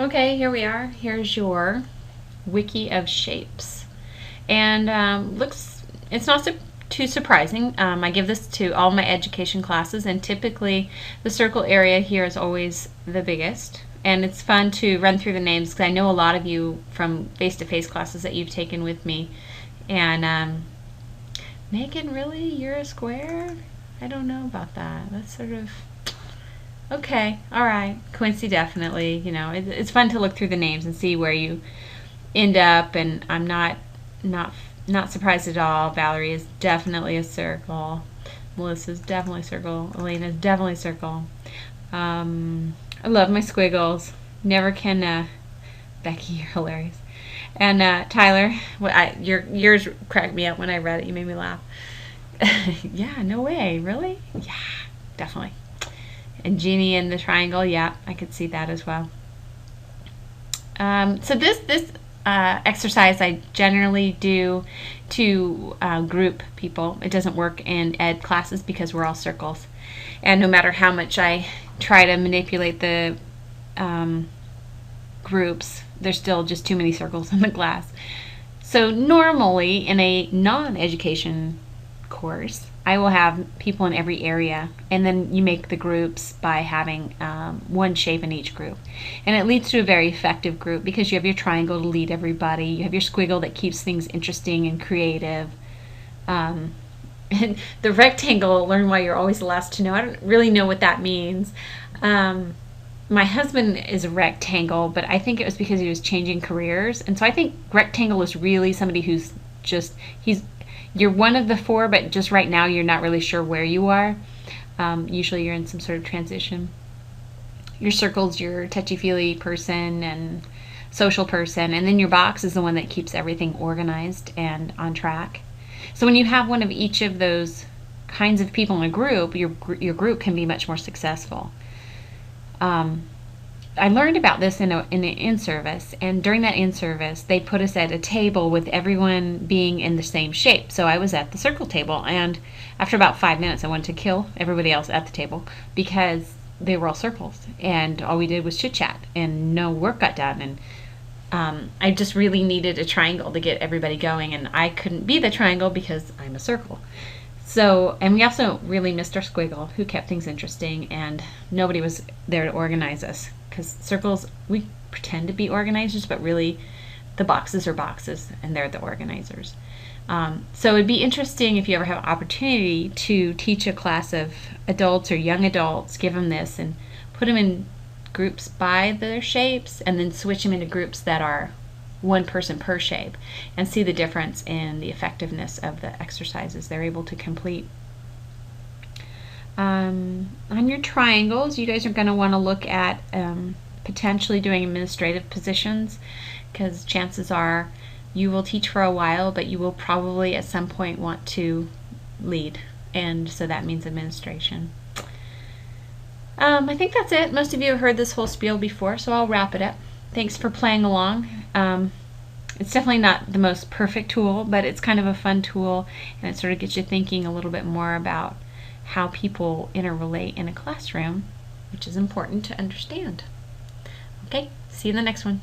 Okay, here we are. Here's your wiki of shapes. And it's not too surprising. I give this to all my education classes, and typically the circle area here is always the biggest. And it's fun to run through the names because I know a lot of you from face to face classes that you've taken with me. And Megan, really? You're a square? I don't know about that. That's sort of okay, all right. Quincy, definitely. It's fun to look through the names and see where you end up. And I'm not not surprised at all. Valerie is definitely a circle. Melissa's definitely a circle. Elena's definitely a circle. I love my squiggles. Never can. Becky, you're hilarious. And Tyler, yours cracked me up when I read it. You made me laugh. Yeah, no way. Really? Yeah, definitely. And Jeannie in the triangle, yeah, I could see that as well. So this exercise I generally do to group people. It doesn't work in ed classes because we're all circles, and no matter how much I try to manipulate the groups, there's still just too many circles in the class. So normally in a non-education course, I will have people in every area, and then you make the groups by having one shape in each group. And it leads to a very effective group because you have your triangle to lead everybody, you have your squiggle that keeps things interesting and creative. And the rectangle, learn why you're always the last to know. I don't really know what that means. My husband is a rectangle, but I think it was because he was changing careers. And so I think rectangle is really somebody who's just, you're one of the four, but just right now you're not really sure where you are. Usually you're in some sort of transition. Your circle's your touchy-feely person and social person, and then your box is the one that keeps everything organized and on track. So when you have one of each of those kinds of people in a group, your group can be much more successful. I learned about this in an in-service, and during that in-service, they put us at a table with everyone being in the same shape. So I was at the circle table, and after about 5 minutes, I wanted to kill everybody else at the table because they were all circles, and all we did was chit-chat, and no work got done. And I just really needed a triangle to get everybody going, and I couldn't be the triangle because I'm a circle. So, and we also really missed our squiggle, who kept things interesting, and nobody was there to organize us. Because circles, we pretend to be organizers, but really the boxes are boxes, and they're the organizers. So it'd be interesting if you ever have an opportunity to teach a class of adults or young adults, give them this, and put them in groups by their shapes, and then switch them into groups that are one person per shape, and see the difference in the effectiveness of the exercises they're able to complete. On your triangles, you guys are going to want to look at potentially doing administrative positions, because chances are you will teach for a while, but you will probably at some point want to lead, and so that means administration. I think that's it. Most of you have heard this whole spiel before, so I'll wrap it up. Thanks for playing along. It's definitely not the most perfect tool, but it's kind of a fun tool, and it sort of gets you thinking a little bit more about how people interrelate in a classroom, which is important to understand. Okay, see you in the next one.